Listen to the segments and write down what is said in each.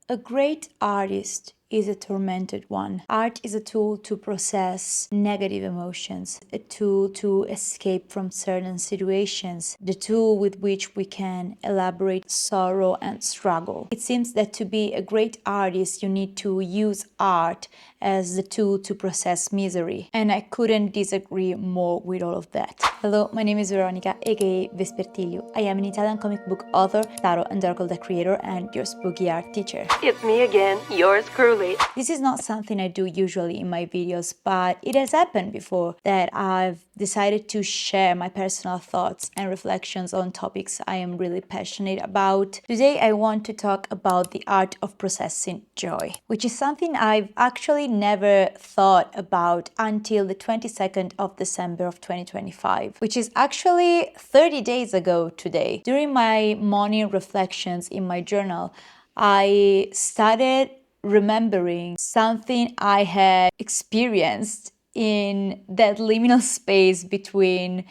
A great artist is a tormented one. Art is a tool to process negative emotions, a tool to escape from certain situations, the tool with which we can elaborate sorrow and struggle. It seems that to be a great artist, you need to use art as the tool to process misery. And I couldn't disagree more with all of that. Hello, my name is Veronica, aka VESPERTILIU'S. I am an Italian comic book author, tarot and oracle deck creator, and your spooky art teacher. It's me again, yours truly. This is not something I do usually in my videos, but it has happened before that I've decided to share my personal thoughts and reflections on topics I am really passionate about. Today I want to talk about the art of processing joy, which is something I've actually never thought about until the 22nd of December of 2025, which is actually 30 days ago today. During my morning reflections in my journal, I started remembering something I had experienced in that liminal space between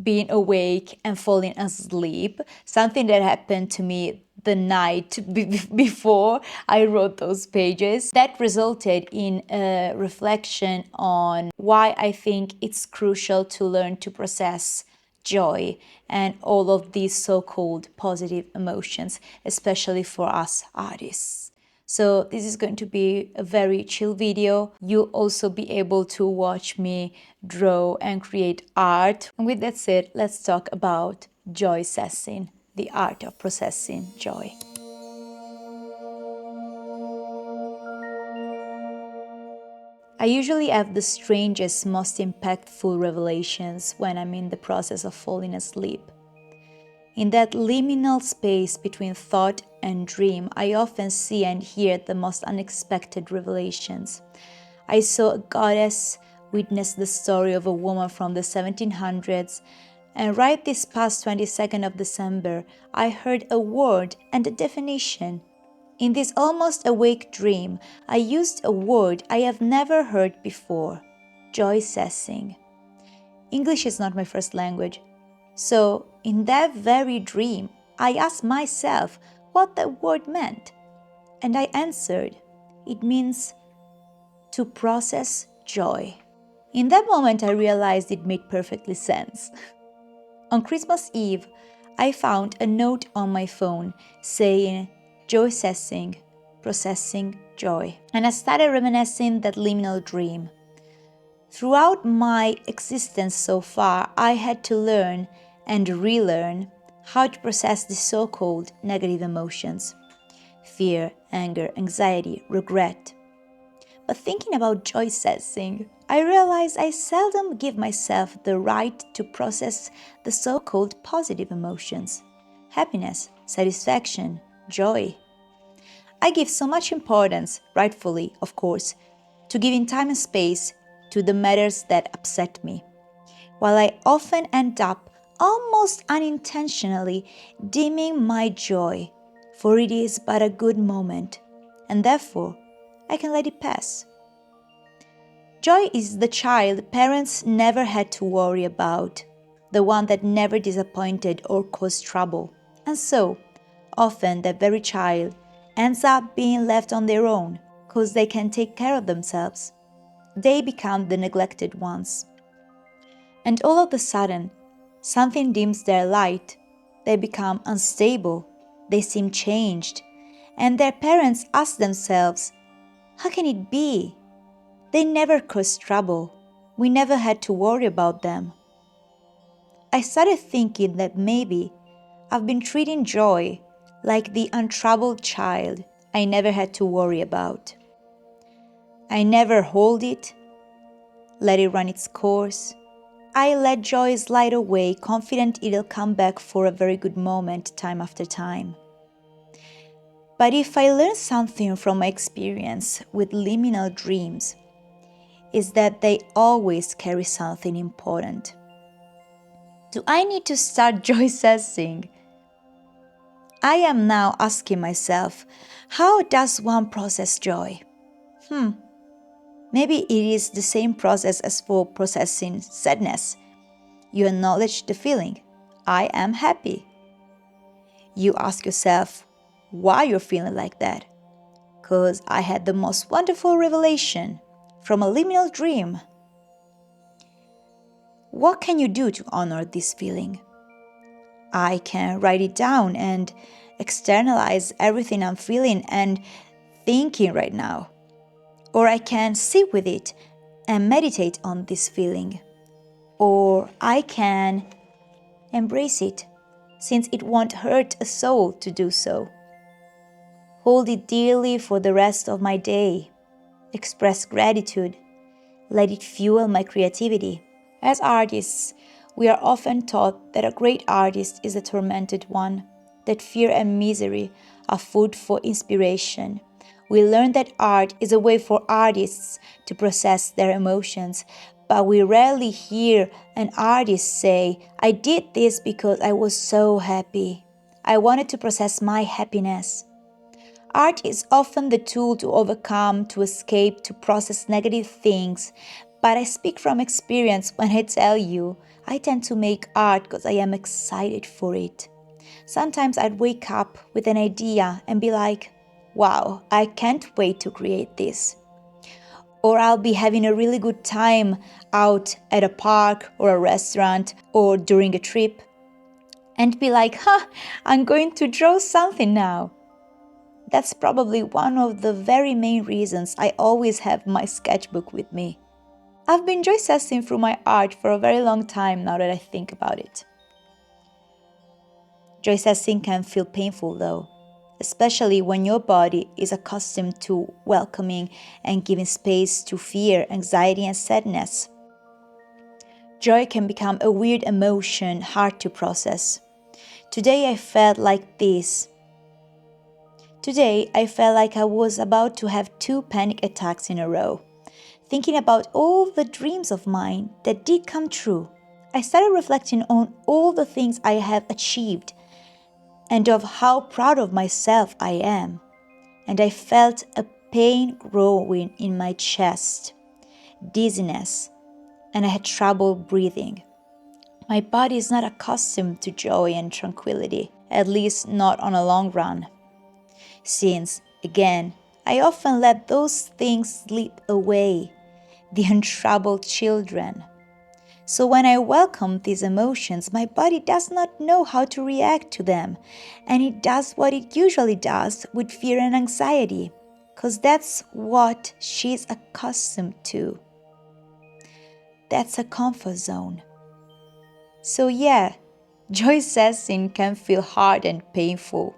being awake and falling asleep, something that happened to me the night before I wrote those pages. That resulted in a reflection on why I think it's crucial to learn to process joy and all of these so-called positive emotions, especially for us artists. So this is going to be a very chill video. You'll also be able to watch me draw and create art. And with that said, let's talk about joy assessing, the art of processing joy. I usually have the strangest, most impactful revelations when I'm in the process of falling asleep. In that liminal space between thought and dream, I often see and hear the most unexpected revelations. I saw a goddess witness the story of a woman from the 1700s, and right this past 22nd of December, I heard a word and a definition. In this almost awake dream, I used a word I have never heard before: joy assessing. English is not my first language. So, in that very dream, I asked myself what that word meant. And I answered, it means to process joy. In that moment, I realized it made perfectly sense. On Christmas Eve, I found a note on my phone saying, joy assessing, processing joy. And I started reminiscing that liminal dream. Throughout my existence so far, I had to learn and relearn how to process the so-called negative emotions: fear, anger, anxiety, regret. But thinking about joy assessing, I realized I seldom give myself the right to process the so-called positive emotions: happiness, satisfaction, joy. I give so much importance, rightfully, of course, to giving time and space to the matters that upset me, while I often end up almost unintentionally dimming my joy, for it is but a good moment, and therefore I can let it pass. Joy is the child parents never had to worry about, the one that never disappointed or caused trouble, and so often that very child ends up being left on their own because they can take care of themselves. They become the neglected ones. And all of a sudden, something dims their light. They become unstable. They seem changed. And their parents ask themselves, how can it be? They never caused trouble. We never had to worry about them. I started thinking that maybe I've been treating joy like the untroubled child I never had to worry about. I never hold it, let it run its course. I let joy slide away, confident it'll come back for a very good moment time after time. But if I learn something from my experience with liminal dreams, is that they always carry something important. Do I need to start joy assessing? I am now asking myself, how does one process joy? Maybe it is the same process as for processing sadness. You acknowledge the feeling, I am happy. You ask yourself why you're feeling like that. because I had the most wonderful revelation from a liminal dream. What can you do to honor this feeling? I can write it down and externalize everything I'm feeling and thinking right now. Or I can sit with it and meditate on this feeling. Or I can embrace it, since it won't hurt a soul to do so. Hold it dearly for the rest of my day. Express gratitude. Let it fuel my creativity. As artists, we are often taught that a great artist is a tormented one, that fear and misery are food for inspiration. We learn that art is a way for artists to process their emotions, but we rarely hear an artist say, "I did this because I was so happy. I wanted to process my happiness." Art is often the tool to overcome, to escape, to process negative things. But I speak from experience when I tell you, I tend to make art because I am excited for it. Sometimes I'd wake up with an idea and be like, wow, I can't wait to create this. Or I'll be having a really good time out at a park or a restaurant or during a trip and be like, I'm going to draw something now. That's probably one of the very main reasons I always have my sketchbook with me. I've been joy-assessing through my art for a very long time now that I think about it. Joy-assessing can feel painful though, especially when your body is accustomed to welcoming and giving space to fear, anxiety, and sadness. Joy can become a weird emotion, hard to process. Today I felt like this. Today, I felt like I was about to have 2 panic attacks in a row, thinking about all the dreams of mine that did come true. I started reflecting on all the things I have achieved and of how proud of myself I am. And I felt a pain growing in my chest, dizziness, and I had trouble breathing. My body is not accustomed to joy and tranquility, at least not on a long run. Since, again, I often let those things slip away, the untroubled children. So when I welcome these emotions, my body does not know how to react to them, and it does what it usually does with fear and anxiety, because that's what she's accustomed to. That's a comfort zone. So yeah, joy-assessing can feel hard and painful.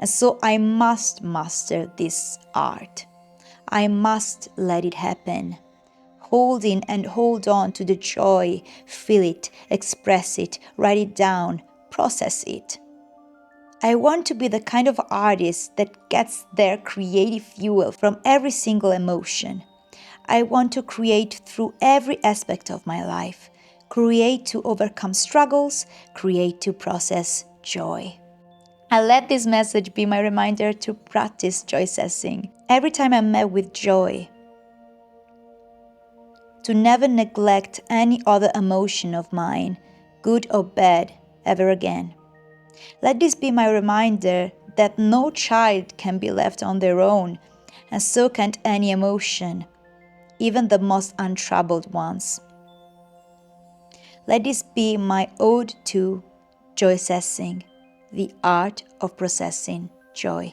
And so I must master this art. I must let it happen. Hold in and hold on to the joy, feel it, express it, write it down, process it. I want to be the kind of artist that gets their creative fuel from every single emotion. I want to create through every aspect of my life. Create to overcome struggles, create to process joy. I let this message be my reminder to practice joy-assessing every time I'm met with joy. To never neglect any other emotion of mine, good or bad, ever again. Let this be my reminder that no child can be left on their own, and so can't any emotion, even the most untroubled ones. Let this be my ode to joy-assessing, the art of processing joy.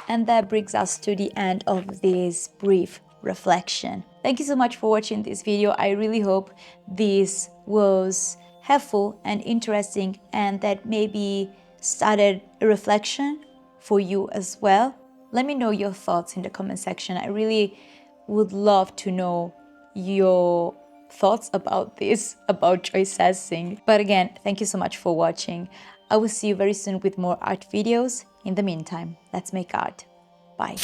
And that brings us to the end of this brief reflection. Thank you so much for watching this video. I really hope this was helpful and interesting, and that maybe started a reflection for you as well. Let me know your thoughts in the comment section. I really would love to know your thoughts about this, about choice assessing. But again, thank you so much for watching. I will see you very soon with more art videos. In the meantime, let's make art. Bye.